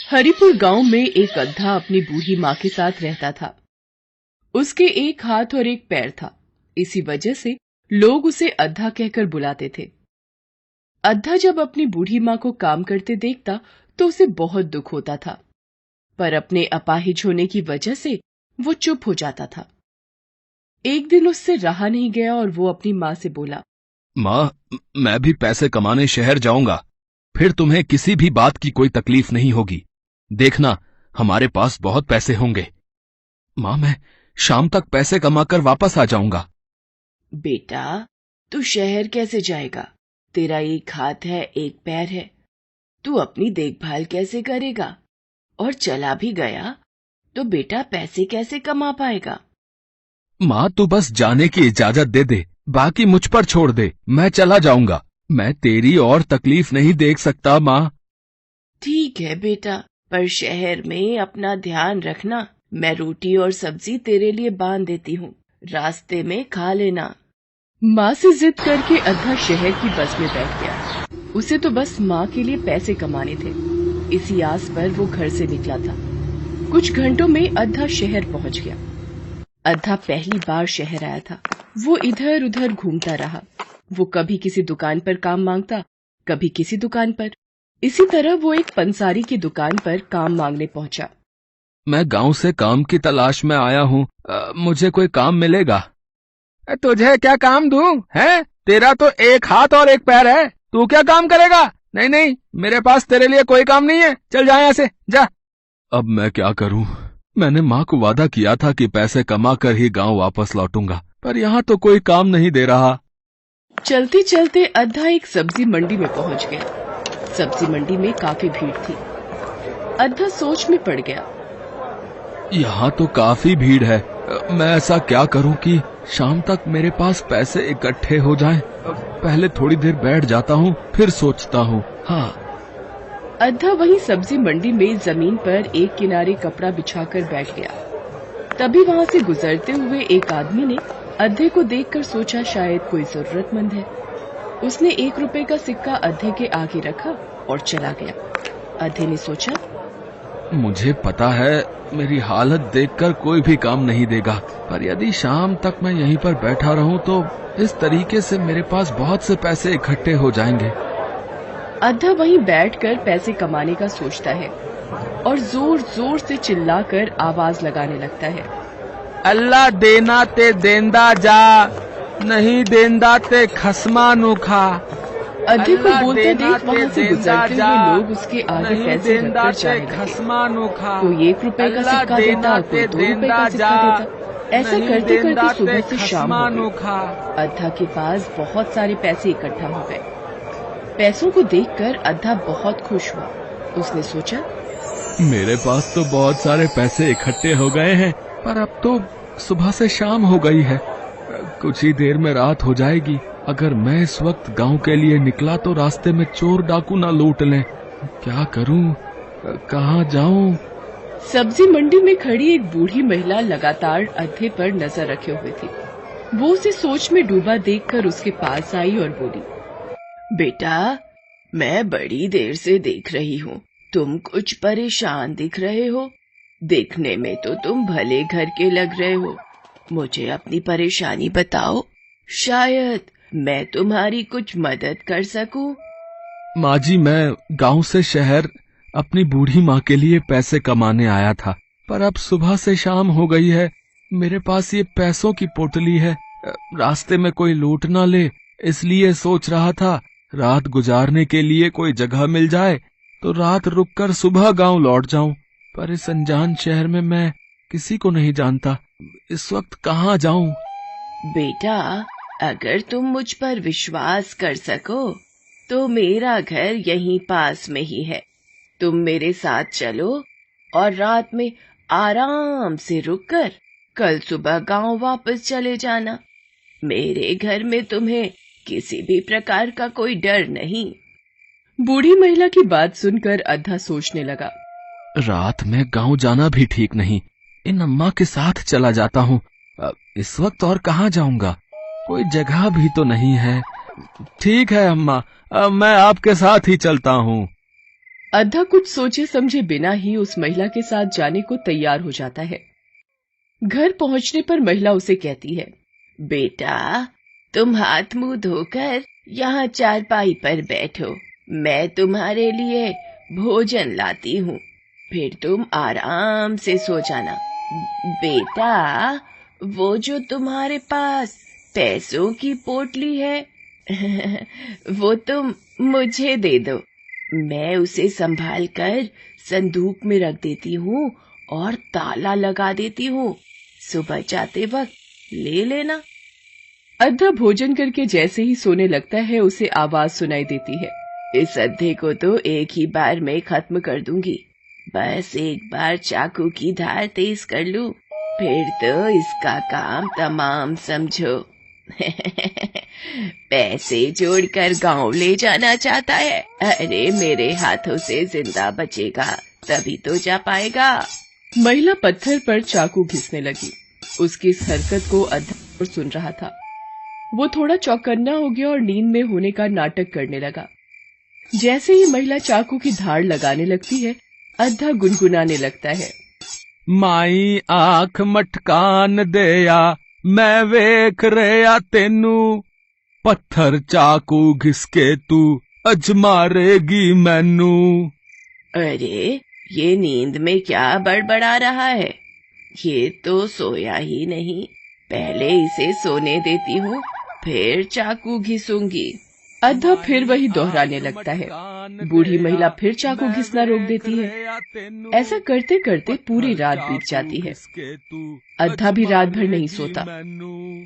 हरिपुर गांव में एक गधा अपनी बूढ़ी माँ के साथ रहता था। उसके एक हाथ और एक पैर था। इसी वजह से लोग उसे अद्धा कहकर बुलाते थे। अद्धा जब अपनी बूढ़ी माँ को काम करते देखता तो उसे बहुत दुख होता था, पर अपने अपाहिज होने की वजह से वो चुप हो जाता था। एक दिन उससे रहा नहीं गया और वो अपनी माँ से बोला, माँ, मैं भी पैसे कमाने शहर जाऊंगा, फिर तुम्हें किसी भी बात की कोई तकलीफ नहीं होगी। देखना, हमारे पास बहुत पैसे होंगे। माँ, मैं शाम तक पैसे कमाकर वापस आ जाऊंगा। बेटा, तू शहर कैसे जाएगा? तेरा एक हाथ है, एक पैर है। तू अपनी देखभाल कैसे करेगा? और चला भी गया तो बेटा पैसे कैसे कमा पाएगा? माँ, तू बस जाने की इजाजत दे दे, बाकी मुझ पर छोड़ दे। मैं चला जाऊंगा। मैं तेरी और तकलीफ नहीं देख सकता माँ। ठीक है बेटा, पर शहर में अपना ध्यान रखना। मैं रोटी और सब्जी तेरे लिए बांध देती हूँ, रास्ते में खा लेना। माँ से जिद करके अद्धा शहर की बस में बैठ गया। उसे तो बस माँ के लिए पैसे कमाने थे। इसी आस पर वो घर से निकला था। कुछ घंटों में अद्धा शहर पहुँच गया। अद्धा पहली बार शहर आया था। वो इधर उधर घूमता रहा। वो कभी किसी दुकान पर काम मांगता, कभी किसी दुकान पर। इसी तरह वो एक पंसारी की दुकान पर काम मांगने पहुंचा। मैं गांव से काम की तलाश में आया हूँ। मुझे कोई काम मिलेगा? तुझे क्या काम दूं? है, तेरा तो एक हाथ और एक पैर है, तू क्या काम करेगा? नहीं नहीं, मेरे पास तेरे लिए कोई काम नहीं है, चल जा यहाँ से, जा। अब मैं क्या करूं? मैंने माँ को वादा किया था कि पैसे कमा कर ही गांव वापस लौटूंगा, पर यहाँ तो कोई काम नहीं दे रहा। चलते चलते अद्धा एक सब्जी मंडी में पहुंच गया। सब्जी मंडी में काफी भीड़ थी। अद्धा सोच में पड़ गया। यहाँ तो काफी भीड़ है। मैं ऐसा क्या करूं कि शाम तक मेरे पास पैसे इकट्ठे हो जाएं? पहले थोड़ी देर बैठ जाता हूँ, फिर सोचता हूँ। हाँ। अद्धा वहीं सब्जी मंडी में जमीन पर एक किनारे कपड़ा बिछाकर बैठ गया। तभी वहां से गुजरते हुए एक आदमी ने अद्धे को देखकर सोचा शायद कोई जरूरतमंद है। उसने 1 रुपए का सिक्का अद्धे के आगे रखा और चला गया। अद्धे ने सोचा, मुझे पता है मेरी हालत देखकर कोई भी काम नहीं देगा, पर यदि शाम तक मैं यहीं पर बैठा रहूं तो इस तरीके से मेरे पास बहुत से पैसे इकट्ठे हो जाएंगे। अद्धा वहीं बैठकर पैसे कमाने का सोचता है और जोर जोर से चिल्लाकर आवाज लगाने लगता है, अल्लाह देना ते देंदा जा, नहीं देंदा ते खसमा नूखा। अद्धे को बोलते देख वहाँ से गुजरते हुए लोग उसके आगे पैसे रखकर जाने लगे। कोई 1 रुपए का सिक्का देता, कोई 2 रुपए का सिक्का देता। ऐसा करते करते सुबह से शाम हो गई। अद्धा के पास बहुत सारे पैसे इकट्ठा हो गए। पैसों को देखकर अद्धा बहुत खुश हुआ। उसने सोचा, मेरे पास तो बहुत सारे पैसे इकट्ठे हो गए हैं, पर अब तो सुबह से शाम हो गई है। कुछ ही देर में रात हो जाएगी। अगर मैं इस वक्त गांव के लिए निकला तो रास्ते में चोर डाकू ना लूट लें। क्या करूं? कहाँ जाऊं? सब्जी मंडी में खड़ी एक बूढ़ी महिला लगातार अद्धे पर नजर रखे हुए थी। वो उसे सोच में डूबा देखकर उसके पास आई और बोली, बेटा, मैं बड़ी देर से देख रही हूँ। तुम कुछ परेशान दिख रहे हो। देखने में तो तुम भले घर के लग रहे हो। मुझे अपनी परेशानी बताओ, शायद मैं तुम्हारी कुछ मदद कर सकूं। माँ जी, मैं गांव से शहर अपनी बूढ़ी माँ के लिए पैसे कमाने आया था, पर अब सुबह से शाम हो गई है। मेरे पास ये पैसों की पोटली है। रास्ते में कोई लूट ना ले, इसलिए सोच रहा था रात गुजारने के लिए कोई जगह मिल जाए तो रात रुककर सुबह गांव लौट जाऊं। पर इस अनजान शहर में मैं किसी को नहीं जानता। इस वक्त कहाँ जाऊं? बेटा, अगर तुम मुझ पर विश्वास कर सको तो मेरा घर यहीं पास में ही है। तुम मेरे साथ चलो और रात में आराम से रुककर कल सुबह गांव वापस चले जाना। मेरे घर में तुम्हें किसी भी प्रकार का कोई डर नहीं। बूढ़ी महिला की बात सुनकर अद्धा सोचने लगा, रात में गांव जाना भी ठीक नहीं। इन अम्मा के साथ चला जाता हूँ। इस वक्त और कहाँ जाऊंगा? कोई जगह भी तो नहीं है। ठीक है अम्मा, मैं आपके साथ ही चलता हूँ। अद्धा कुछ सोचे समझे बिना ही उस महिला के साथ जाने को तैयार हो जाता है। घर पहुंचने पर महिला उसे कहती है, बेटा तुम हाथ मुंह धोकर यहाँ चारपाई पर बैठो, मैं तुम्हारे लिए भोजन लाती हूँ, फिर तुम आराम से सो जाना। बेटा वो जो तुम्हारे पास पैसों की पोटली है वो तुम मुझे दे दो, मैं उसे संभाल कर संदूक में रख देती हूँ और ताला लगा देती हूँ, सुबह जाते वक्त ले लेना। अद्धा भोजन करके जैसे ही सोने लगता है उसे आवाज सुनाई देती है, इस अद्धे को तो एक ही बार में खत्म कर दूंगी, बस एक बार चाकू की धार तेज कर लूं, फिर तो इसका काम तमाम समझो। पैसे जोड़कर गांव ले जाना चाहता है, अरे मेरे हाथों से जिंदा बचेगा तभी तो जा पाएगा। महिला पत्थर पर चाकू घिसने लगी। उसकी इस हरकत को अद्धा सुन रहा था। वो थोड़ा चौकन्ना हो गया और नींद में होने का नाटक करने लगा। जैसे ही महिला चाकू की धार लगाने लगती है, अद्धा गुनगुनाने लगता है, माई आंख मटकान देया, मैं वेख रहा तेनू, पत्थर चाकू घिसके तू अज मारेगी मैनू। अरे ये नींद में क्या बड़बड़ा रहा है, ये तो सोया ही नहीं, पहले इसे सोने देती हूँ फिर चाकू घिसूंगी। अद्धा फिर वही दोहराने लगता है। बूढ़ी महिला फिर चाकू घिसना रोक देती है। ऐसा करते करते पूरी रात बीत जाती है। अद्धा भी रात भर नहीं सोता।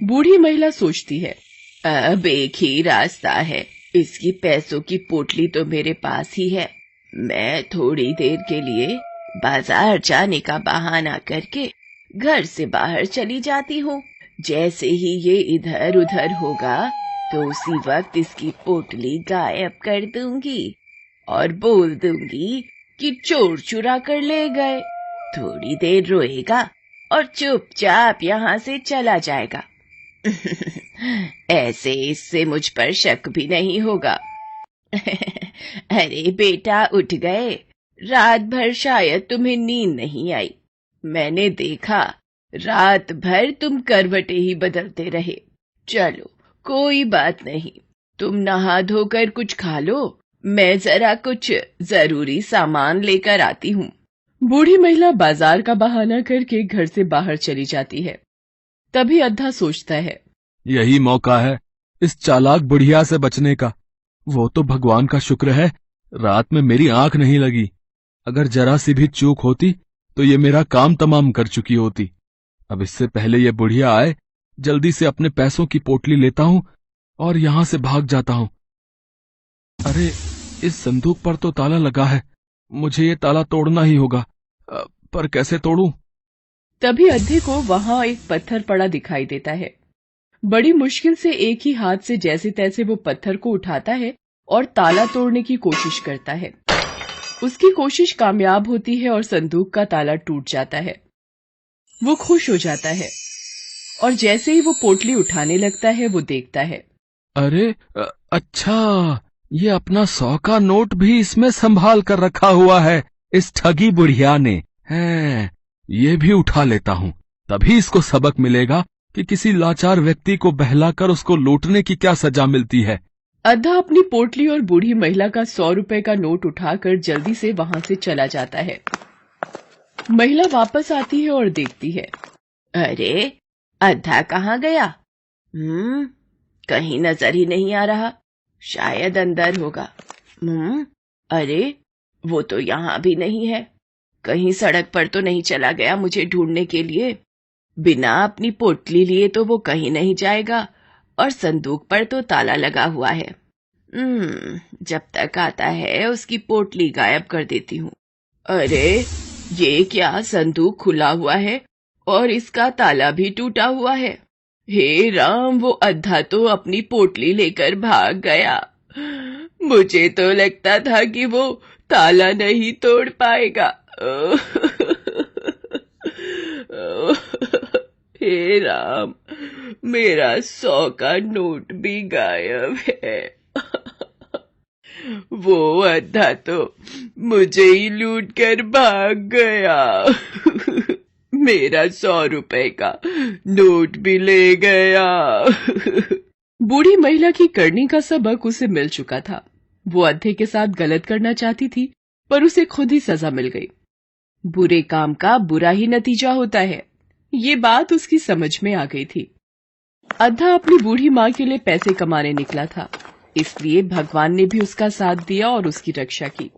बूढ़ी महिला सोचती है, अब एक ही रास्ता है, इसकी पैसों की पोटली तो मेरे पास ही है, मैं थोड़ी देर के लिए बाजार जाने का बहाना करके घर से बाहर चली जाती हूँ, जैसे ही ये इधर उधर होगा तो उसी वक्त इसकी पोटली गायब कर दूंगी और बोल दूंगी कि चोर चुरा कर ले गए, थोड़ी देर रोएगा और चुपचाप यहाँ से चला जाएगा। ऐसे इससे मुझ पर शक भी नहीं होगा। अरे बेटा उठ गए, रात भर शायद तुम्हें नींद नहीं आई, मैंने देखा रात भर तुम करवटें ही बदलते रहे, चलो कोई बात नहीं, तुम नहा धोकर कुछ खा लो, मैं जरा कुछ जरूरी सामान लेकर आती हूँ। बूढ़ी महिला बाजार का बहाना करके घर से बाहर चली जाती है। तभी अद्धा सोचता है, यही मौका है इस चालाक बुढ़िया से बचने का। वो तो भगवान का शुक्र है रात में मेरी आंख नहीं लगी, अगर जरा सी भी चूक होती तो ये मेरा काम तमाम कर चुकी होती। अब इससे पहले ये बुढ़िया आए जल्दी से अपने पैसों की पोटली लेता हूँ और यहाँ से भाग जाता हूँ। अरे इस संदूक पर तो ताला लगा है, मुझे ये ताला तोड़ना ही होगा, पर कैसे तोड़ूं? तभी अद्धे को वहां एक पत्थर पड़ा दिखाई देता है। बड़ी मुश्किल से एक ही हाथ से जैसे तैसे वो पत्थर को उठाता है और ताला तोड़ने की कोशिश करता है। उसकी कोशिश कामयाब होती है और संदूक का ताला टूट जाता है। वो खुश हो जाता है और जैसे ही वो पोटली उठाने लगता है वो देखता है, अरे अच्छा, ये अपना 100 का नोट भी इसमें संभाल कर रखा हुआ है इस ठगी बुढ़िया ने। है ये भी उठा लेता हूँ, तभी इसको सबक मिलेगा कि किसी लाचार व्यक्ति को बहलाकर उसको लूटने की क्या सजा मिलती है। अद्धा अपनी पोटली और बूढ़ी महिला का 100 रुपए का नोट उठाकर जल्दी से वहां से चला जाता है। महिला वापस आती है और देखती है, अरे अद्धा कहाँ गया? कहीं नजर ही नहीं आ रहा, शायद अंदर होगा। अरे वो तो यहाँ भी नहीं है, कहीं सड़क पर तो नहीं चला गया मुझे ढूंढने के लिए? बिना अपनी पोटली लिए तो वो कहीं नहीं जाएगा और संदूक पर तो ताला लगा हुआ है। जब तक आता है उसकी पोटली गायब कर देती हूँ। अरे ये क्या, संदूक खुला हुआ है और इसका ताला भी टूटा हुआ है। हे राम, वो अद्धा तो अपनी पोटली लेकर भाग गया। मुझे तो लगता था कि वो ताला नहीं तोड़ पाएगा। हे राम, मेरा 100 का नोट भी गायब है। वो अद्धा तो मुझे ही लूट कर भाग गया। मेरा 100 रुपए का नोट भी ले गया। बूढ़ी महिला की करनी का सबक उसे मिल चुका था। वो अद्धे के साथ गलत करना चाहती थी, पर उसे खुद ही सजा मिल गई। बुरे काम का बुरा ही नतीजा होता है, ये बात उसकी समझ में आ गई थी। अद्धा अपनी बूढ़ी माँ के लिए पैसे कमाने निकला था, इसलिए भगवान ने भी उसका साथ दिया और उसकी रक्षा की।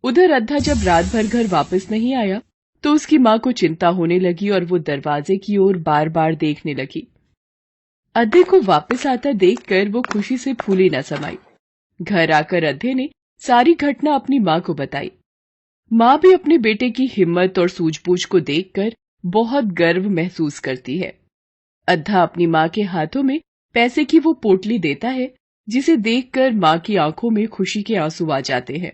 उधर अद्धा जब रात भर घर वापस नहीं आया तो उसकी माँ को चिंता होने लगी और वो दरवाजे की ओर बार बार देखने लगी। अद्धे को वापस आता देखकर वो खुशी से फूली न समाई। घर आकर अद्धे ने सारी घटना अपनी माँ को बताई। माँ भी अपने बेटे की हिम्मत और सूझबूझ को देखकर बहुत गर्व महसूस करती है। अद्धा अपनी माँ के हाथों में पैसे की वो पोटली देता है, जिसे देखकर माँ की आंखों में खुशी के आंसू आ जाते हैं।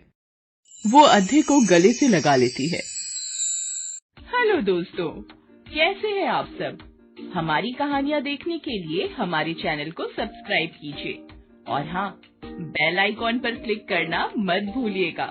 वो अद्धे को गले से लगा लेती है। हेलो दोस्तों, कैसे हैं आप सब? हमारी कहानियाँ देखने के लिए हमारे चैनल को सब्सक्राइब कीजिए और हाँ, बेल आइकॉन पर क्लिक करना मत भूलिएगा।